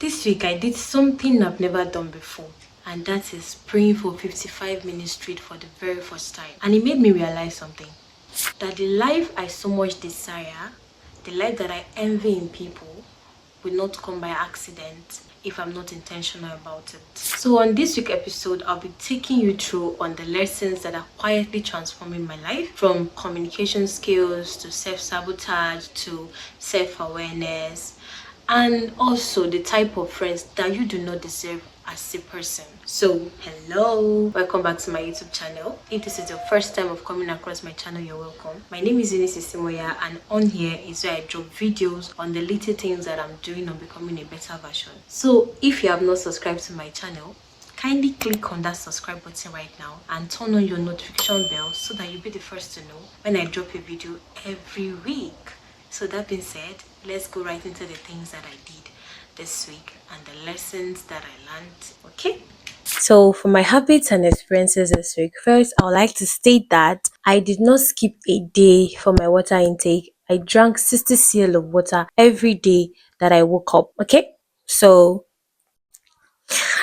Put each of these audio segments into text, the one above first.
This week I did something I've never done before, and that is praying for 55 minutes straight for the very first time. And it made me realize something, that the life I so much desire, the life that I envy in people, will not come by accident if I'm not intentional about it. So on this week episode, I'll be taking you through on the lessons that are quietly transforming my life, from communication skills to self-sabotage to self-awareness, and also the type of friends that you do not deserve as a person. So hello, welcome back to my YouTube channel. If this is your first time of coming across my channel, you're welcome. My name is Eunice Simoya, and on here is where I drop videos on the little things that I'm doing on becoming a better version. So if you have not subscribed to my channel, kindly click on that subscribe button right now and turn on your notification bell so that you'll be the first to know when I drop a video every week. So that being said, let's go right into the things that I did this week and the lessons that I learned. Okay? So for my habits and experiences this week, first I would like to state that I did not skip a day for my water intake. I drank 60 cl of water every day that I woke up. Okay? So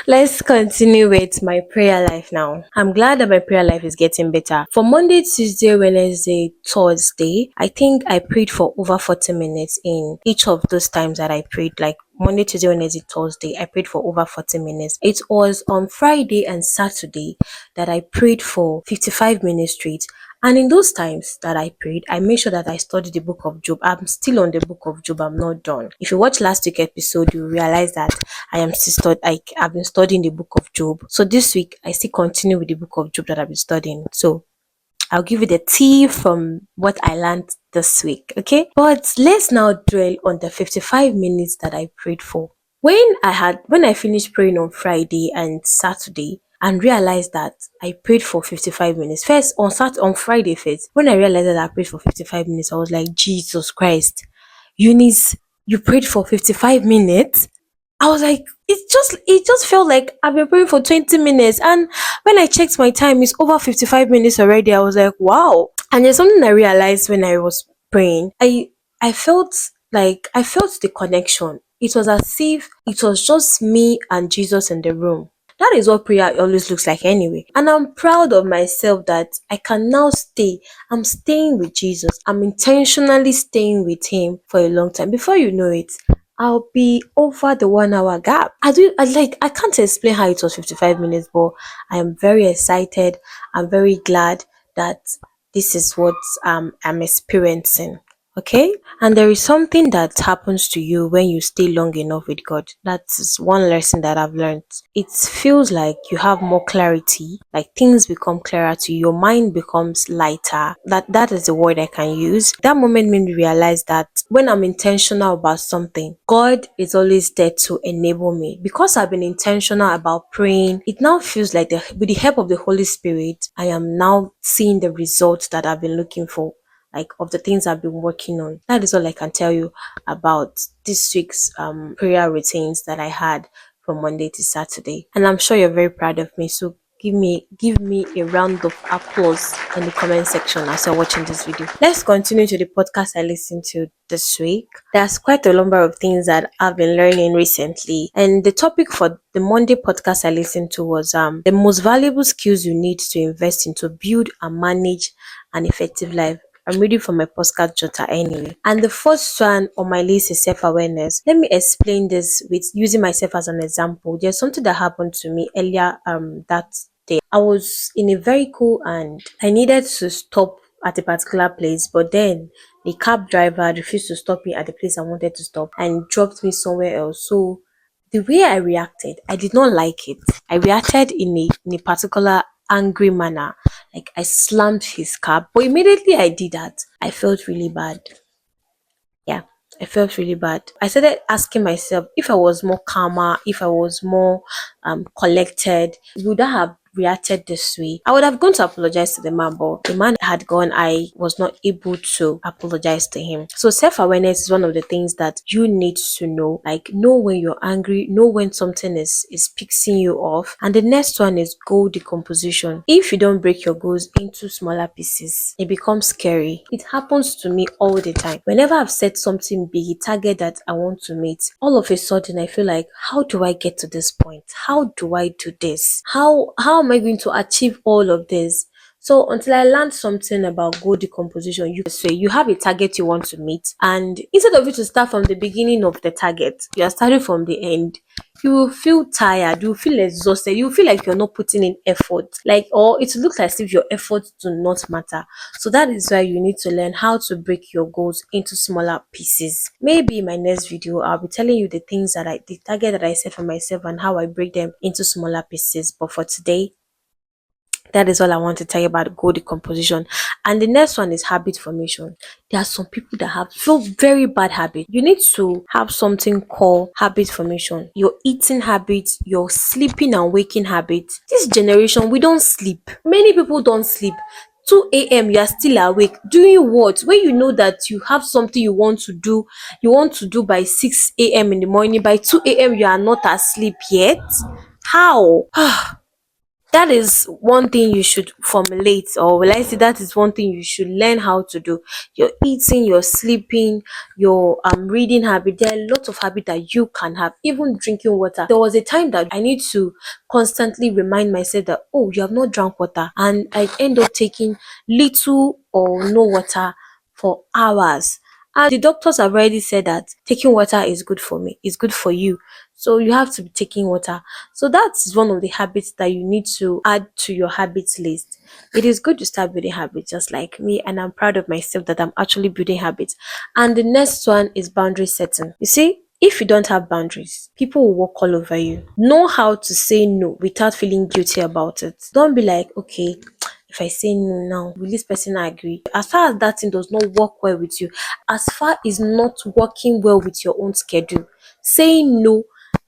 let's continue with my prayer life now. I'm glad that my prayer life is getting better. For Monday, Tuesday, Wednesday, Thursday, I think I prayed for over 40 minutes in each of those times that I prayed. Like Monday, Tuesday, Wednesday, Thursday, I prayed for over 40 minutes. It was on Friday and Saturday that I prayed for 55 minutes straight. And in those times that I prayed, I made sure that I studied the book of Job. I'm still on the book of Job. I'm not done. If you watch last week episode, you realize that I am still I've been studying the book of Job. So this week I still continue with the book of Job that I've been studying. So I'll give you the tea from what I learned this week, okay? But let's now dwell on the 55 minutes that I prayed for. When I finished praying on Friday and Saturday and realized that I prayed for 55 minutes. First on Friday first, when I realized that I prayed for 55 minutes, I was like, Jesus Christ, Eunice, you prayed for 55 minutes? I was like, it just felt like I've been praying for 20 minutes. And when I checked my time, it's over 55 minutes already. I was like, wow. And there's something I realized when I was praying. I felt like I felt the connection. It was as if it was just me and Jesus in the room. That is what prayer always looks like anyway. And I'm proud of myself that I can now stay. I'm staying with Jesus. I'm intentionally staying with him for a long time. Before you know it, I'll be over the 1 hour gap. I can't explain how it was 55 minutes, but I am very excited. I'm very glad that this is what I'm experiencing. Okay? And there is something that happens to you when you stay long enough with God. That's one lesson that I've learned. It feels like you have more clarity, like things become clearer to you, your mind becomes lighter. That is the word I can use. That moment made me realize that when I'm intentional about something, God is always there to enable me. Because I've been intentional about praying, it now feels like with the help of the Holy Spirit, I am now seeing the results that I've been looking for, like of the things I've been working on. That is all I can tell you about this week's prayer routines that I had from Monday to Saturday. And I'm sure you're very proud of me. So give me a round of applause in the comment section as you're watching this video. Let's continue to the podcast I listened to this week. There's quite a number of things that I've been learning recently. And the topic for the Monday podcast I listened to was the most valuable skills you need to invest in to build and manage an effective life. I'm reading from my postcard jotter anyway. And the first one on my list is self-awareness. Let me explain this with using myself as an example. There's something that happened to me earlier that day. I was in a vehicle and I needed to stop at a particular place, but then the cab driver refused to stop me at the place I wanted to stop and dropped me somewhere else. So the way I reacted, I did not like it. I reacted in a particular angry manner. Like I slammed his car. But immediately I did that, I felt really bad. Yeah, I felt really bad. I started asking myself, if I was more calmer, if I was more collected, reacted this way, I would have gone to apologize to the man, but the man had gone. I was not able to apologize to him. So self-awareness is one of the things that you need to know. Like, know when you're angry, know when something is pissing you off. And the next one is goal decomposition. If you don't break your goals into smaller pieces, it becomes scary. It happens to me all the time. Whenever I've set something big, a target that I want to meet, all of a sudden I feel like, how do I get to this point? How do I do this? How am I going to achieve all of this? So until I learned something about goal decomposition, you say you have a target you want to meet, and instead of you to start from the beginning of the target, you are starting from the end. You will feel tired, you will feel exhausted, you will feel like you're not putting in effort, like, or it looks as if your efforts do not matter. So that is why you need to learn how to break your goals into smaller pieces. Maybe in my next video, I'll be telling you the target that I set for myself and how I break them into smaller pieces. But for today, that is all I want to tell you about goal decomposition. And the next one is habit formation. There are some people that have so very bad habits. You need to have something called habit formation. Your eating habits, your sleeping and waking habits. This generation, we don't sleep. Many people don't sleep. 2 a.m. you are still awake. Doing what? When you know that you have something you want to do by 6 a.m. in the morning, by 2 a.m. you are not asleep yet. How? That is one thing you should formulate, or will I say that is one thing you should learn how to do. Your eating, your sleeping, your reading habit. There are a lot of habits that you can have, even drinking water. There was a time that I need to constantly remind myself that, oh, you have not drank water, and I end up taking little or no water for hours. And the doctors have already said that taking water is good for me, it's good for you. So you have to be taking water. So that's one of the habits that you need to add to your habits list. It is good to start building habits just like me, and I'm proud of myself that I'm actually building habits. And the next one is boundary setting. You see, if you don't have boundaries, people will walk all over you. Know how to say no without feeling guilty about it. Don't be like, okay, if I say no now, will this person agree? As far as that thing does not work well with you, as far as not working well with your own schedule, saying no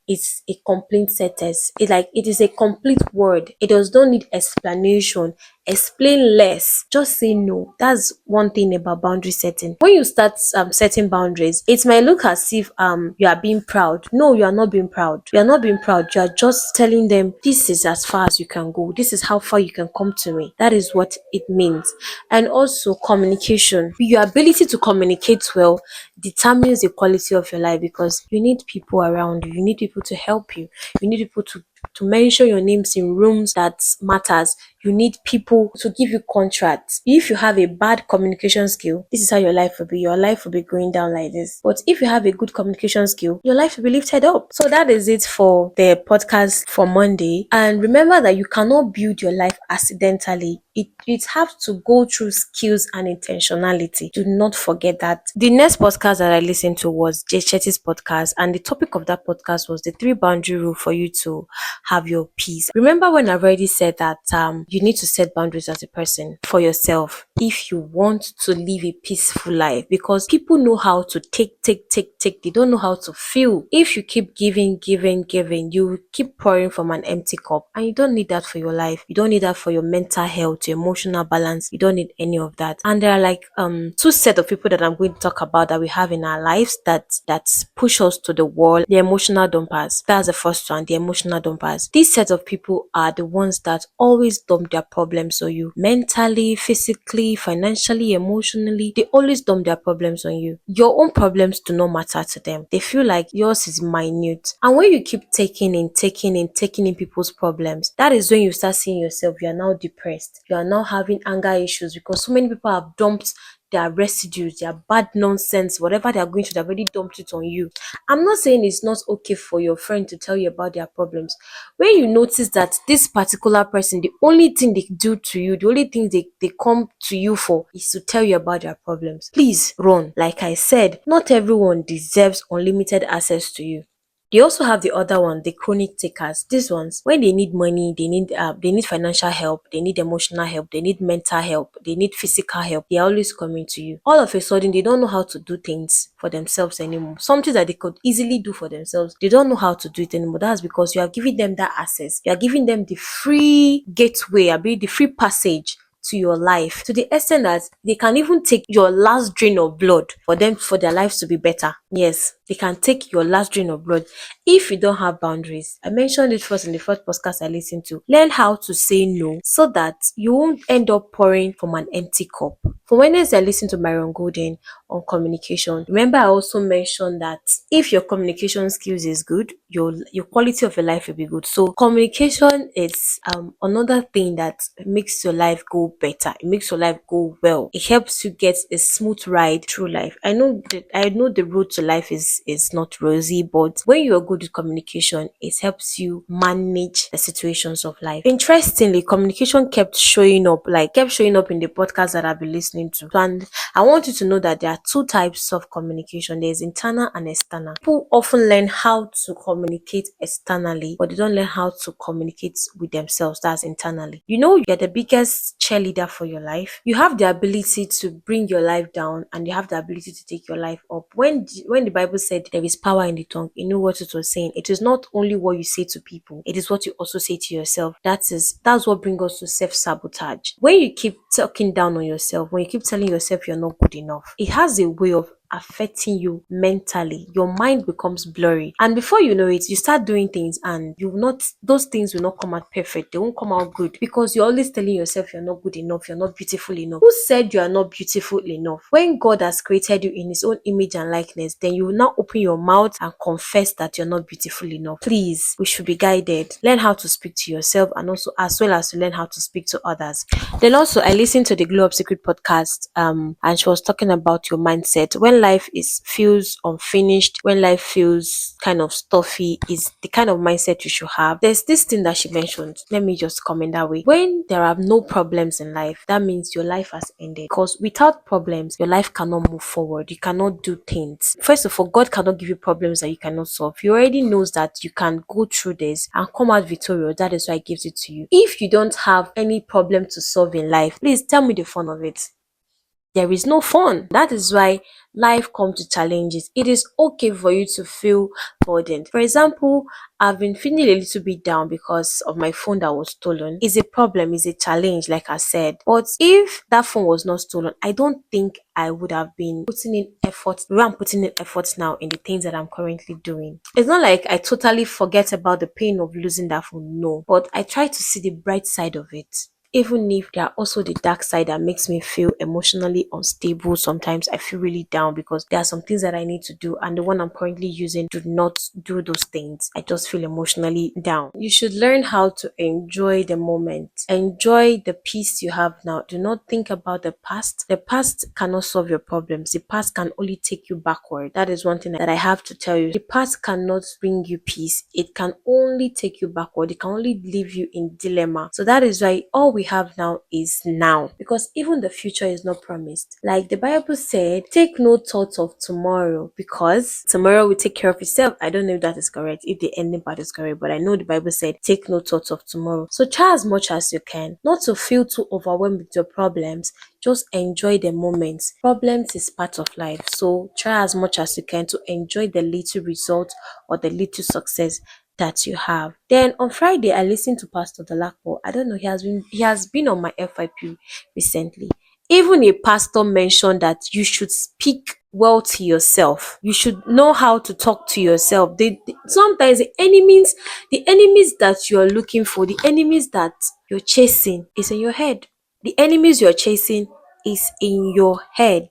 is a complete sentence. It is a complete word. It does not need explanation. Explain less. Just say no. That's one thing about boundary setting. When you start setting boundaries, it might look as if you are being proud. No, you are not being proud. You are not being proud. You are just telling them, this is as far as you can go. This is how far you can come to me. That is what it means. And also communication. Your ability to communicate well determines the quality of your life, because you need people around you. You need people to help you. You need people to mention your names in rooms that matters. You need people to give you contracts. If you have a bad communication skill, this is how your life will be. Your life will be going down like this. But if you have a good communication skill, your life will be lifted up. So that is it for the podcast for Monday. And remember that you cannot build your life accidentally. It has to go through skills and intentionality. Do not forget that. The next podcast that I listened to was Jay Shetty's podcast, and the topic of that podcast was the 3 boundary rule for you to have your peace. Remember when I've already said that you need to set boundaries as a person for yourself if you want to live a peaceful life, because people know how to take. They don't know how to feel. If you keep giving, you keep pouring from an empty cup, and you don't need that for your life. You don't need that for your mental health, your emotional balance. You don't need any of that. And there are like two set of people that I'm going to talk about that we have in our lives that push us to the wall. The emotional dumpers. That's the first one, the emotional dumpers. These set of people are the ones that always dump their problems on you. Mentally, physically, financially, emotionally. They always dump their problems on you. Your own problems do not matter to them. They feel like yours is minute. And when you keep taking in people's problems, that is when you start seeing yourself. You are now depressed. You are now having anger issues, because so many people have dumped their residues, their bad nonsense, whatever they are going through, they've already dumped it on you. I'm not saying it's not okay for your friend to tell you about their problems. When you notice that this particular person, the only thing they do to you, the only thing they come to you for is to tell you about their problems, please run. Like I said, not everyone deserves unlimited access to you. They also have the other one, the chronic takers. These ones, when they need money, they need financial help, they need emotional help, they need mental help, they need physical help. They're always coming to you. All of a sudden, they don't know how to do things for themselves anymore. Something that they could easily do for themselves, they don't know how to do it anymore. That's because you are giving them that access. You are giving them the free gateway, I mean the free passage to your life, to the extent that they can even take your last drain of blood for their lives to be better. Yes, they can take your last drain of blood if you don't have boundaries. I mentioned it first in the first podcast I listened to. Learn how to say no so that you won't end up pouring from an empty cup. For Wednesday, I listened to Myron Golden on communication. Remember, I also mentioned that if your communication skills is good, your quality of your life will be good. So communication is another thing that makes your life go better. It makes your life go well. It helps you get a smooth ride through life. I know the road to life is not rosy, but when you are good with communication, it helps you manage the situations of life. Interestingly, communication kept showing up in the podcast that I've been listening to. And I want you to know that there are two types of communication. There's internal and external. People often learn how to communicate externally, but they don't learn how to communicate with themselves. That's internally. You know, you're the biggest cheerleader for your life. You have the ability to bring your life down, and you have the ability to take your life up. When the Bible said there is power in the tongue, you know what it was saying. It is not only what you say to people, it is what you also say to yourself. That's what brings us to self-sabotage. When you keep talking down on yourself, when you keep telling yourself you're not good enough, it has a way of affecting you mentally. Your mind becomes blurry, and before you know it, you start doing things, and you will not those things will not come out perfect. They won't come out good because you're always telling yourself you're not good enough, you're not beautiful enough. Who said you are not beautiful enough? When God has created you in his own image and likeness, then you will now open your mouth and confess that you're not beautiful enough. Please, we should be guided. Learn how to speak to yourself, and also as well as to learn how to speak to others. Then also, I listened to the Glow Up Secret podcast, and she was talking about your mindset. When life is feels unfinished, when life feels kind of stuffy, is the kind of mindset you should have. There's this thing that she mentioned. Let me just comment that way. When there are no problems in life, that means your life has ended. Because without problems, your life cannot move forward. You cannot do things. First of all, God cannot give you problems that you cannot solve. He already knows that you can go through this and come out victorious. That is why He gives it to you. If you don't have any problem to solve in life, please tell me the fun of it. There is no fun. That is why life comes to challenges. It is okay for you to feel burdened. For example, I've been feeling a little bit down because of my phone that was stolen. It's a problem, it's a challenge, like I said. But if that phone was not stolen, I don't think I would have been putting in effort. I'm putting in efforts now in the things that I'm currently doing. It's not like I totally forget about the pain of losing that phone, no. But I try to see the bright side of it. Even if there are also the dark side that makes me feel emotionally unstable. Sometimes I feel really down because there are some things that I need to do, and the one I'm currently using do not do those things. I just feel emotionally down. You should learn how to enjoy the moment. Enjoy the peace you have now. Do not think about the past. The past cannot solve your problems. The past can only take you backward. That is one thing that I have to tell you. The past cannot bring you peace. It can only take you backward. It can only leave you in dilemma. So that is why all we have now is now, because even the future is not promised. Like the Bible said, take no thought of tomorrow, because tomorrow will take care of itself. I don't know if that is correct, if the ending part is correct, but I know the Bible said take no thought of tomorrow. So try as much as you can not to feel too overwhelmed with your problems. Just enjoy the moments. Problems is part of life, so try as much as you can to enjoy the little result or the little success that you have. Then on Friday, I listened to Pastor Dolapo. I don't know, he has been on my FIP recently. Even a pastor mentioned that you should speak well to yourself. You should know how to talk to yourself. Sometimes the enemies that you're looking for, the enemies that you're chasing is in your head. The enemies you're chasing is in your head.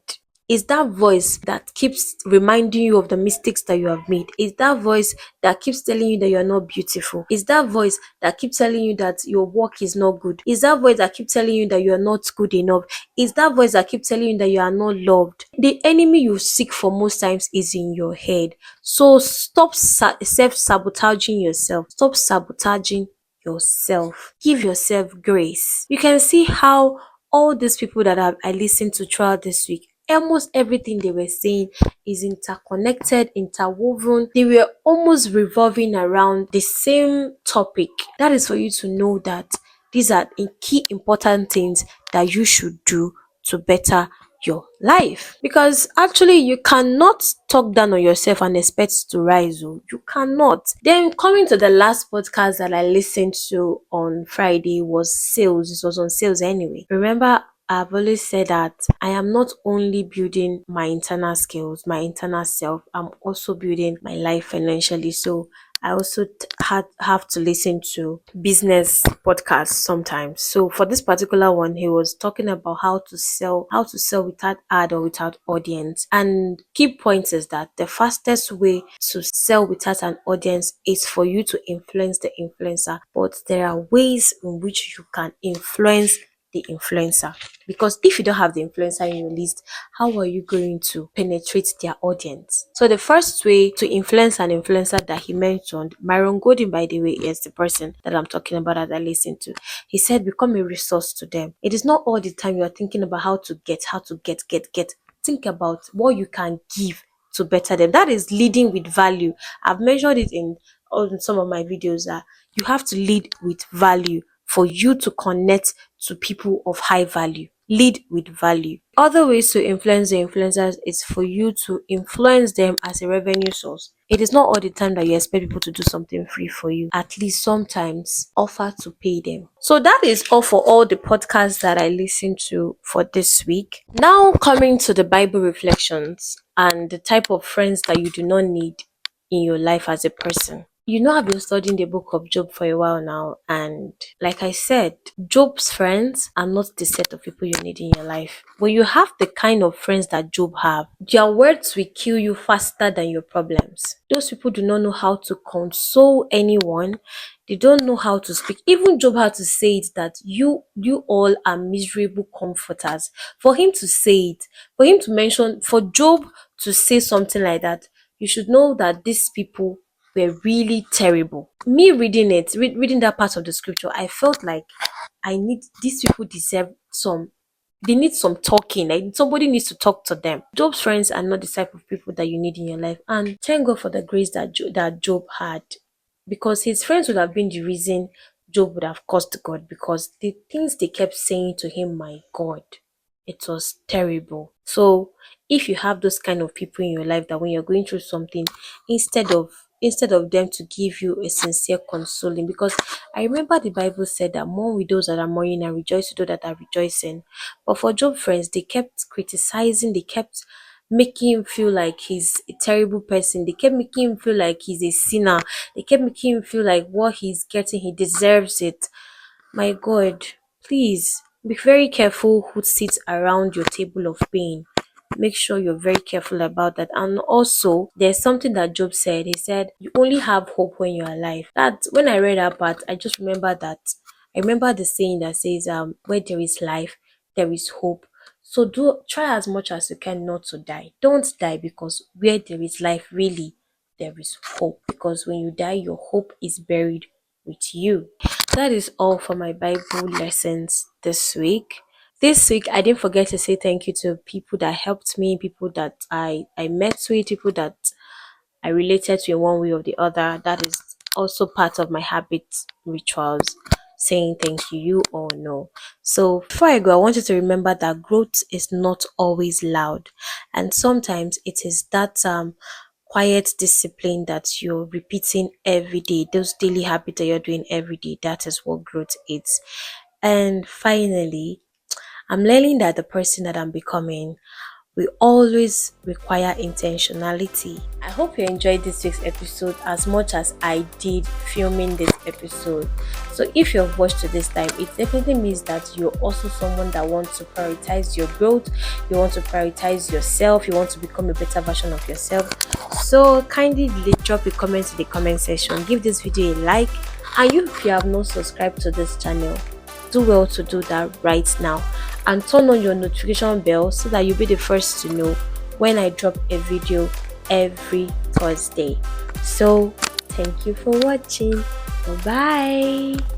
Is that voice that keeps reminding you of the mistakes that you have made? Is that voice that keeps telling you that you're not beautiful? Is that voice that keeps telling you that your work is not good? Is that voice that keeps telling you that you're not good enough? Is that voice that keeps telling you that you are not loved? The enemy you seek for most times is in your head. So stop self-sabotaging yourself. Stop sabotaging yourself. Give yourself grace. You can see how all these people that I listened to throughout this week, almost everything they were saying is interconnected, interwoven. They were almost revolving around the same topic. That is for you to know that these are the key important things that you should do to better your life. Because actually, you cannot talk down on yourself and expect to rise. Oh. You cannot. Then, coming to the last podcast that I listened to on Friday was sales. This was on sales anyway. Remember, I've always said that I am not only building my internal skills, my internal self, I'm also building my life financially. So I also have to listen to business podcasts sometimes. So for this particular one, he was talking about how to sell without ad or without audience. And key point is that the fastest way to sell without an audience is for you to influence the influencer. But there are ways in which you can influence the influencer, because if you don't have the influencer in your list, how are you going to penetrate their audience? So the first way to influence an influencer that he mentioned, Myron Golden, by the way, is the person that I'm talking about that I listen to. He said become a resource to them. It is not all the time you're thinking about how to get. Think about what you can give to better them. That is leading with value. I've mentioned it in on some of my videos that you have to lead with value for you to connect to people of high value. Lead with value. Other ways to influence the influencers is for you to influence them as a revenue source. It is not all the time that you expect people to do something free for you. At least sometimes offer to pay them. So that is all for all the podcasts that I listened to for this week. Now coming to the Bible reflections and the type of friends that you do not need in your life as a person. You know, I've been studying the book of Job for a while now, and like I said, Job's friends are not the set of people you need in your life. When you have the kind of friends that Job have, their words will kill you faster than your problems. Those people do not know how to console anyone. They don't know how to speak. Even Job had to say it that you all are miserable comforters. For him to say it, for him to mention, for Job to say something like that, you should know that these people were really terrible. Me reading it, reading that part of the scripture, I felt like these people deserve they need some talking. Like somebody needs to talk to them. Job's friends are not the type of people that you need in your life. And thank God for the grace that that Job had, because his friends would have been the reason Job would have cursed God, because the things they kept saying to him, my God, it was terrible. So if you have those kind of people in your life that when you're going through something, instead of them to give you a sincere consoling, because I remember the Bible said that mourn with those that are mourning and rejoice with those that are rejoicing. But for Job friends, they kept criticizing, they kept making him feel like he's a terrible person. They kept making him feel like he's a sinner. They kept making him feel like what he's getting, he deserves it. My God, please be very careful who sits around your table of pain. Make sure you're very careful about that. And also, there's something that Job said. He said, you only have hope when you're alive. That when I read that part, I just remember that. I remember the saying that says, where there is life, there is hope. So do try as much as you can not to die. Don't die, because where there is life, really, there is hope. Because when you die, your hope is buried with you. That is all for my Bible lessons this week. This week, I didn't forget to say thank you to people that helped me, people that I met with, people that I related to in one way or the other. That is also part of my habit rituals, saying thank you, you all know. So before I go, I want you to remember that growth is not always loud, and sometimes it is that quiet discipline that you're repeating every day, those daily habits that you're doing every day. That is what growth is. And finally, I'm learning that the person that I'm becoming will always require intentionality. I hope you enjoyed this week's episode as much as I did filming this episode. So if you've watched to this time, it definitely means that you're also someone that wants to prioritize your growth, you want to prioritize yourself, you want to become a better version of yourself. So kindly drop a comment in the comment section, give this video a like, and if you have not subscribed to this channel, do well to do that right now, and turn on your notification bell so that you'll be the first to know when I drop a video every Thursday. So thank you for watching. Bye bye.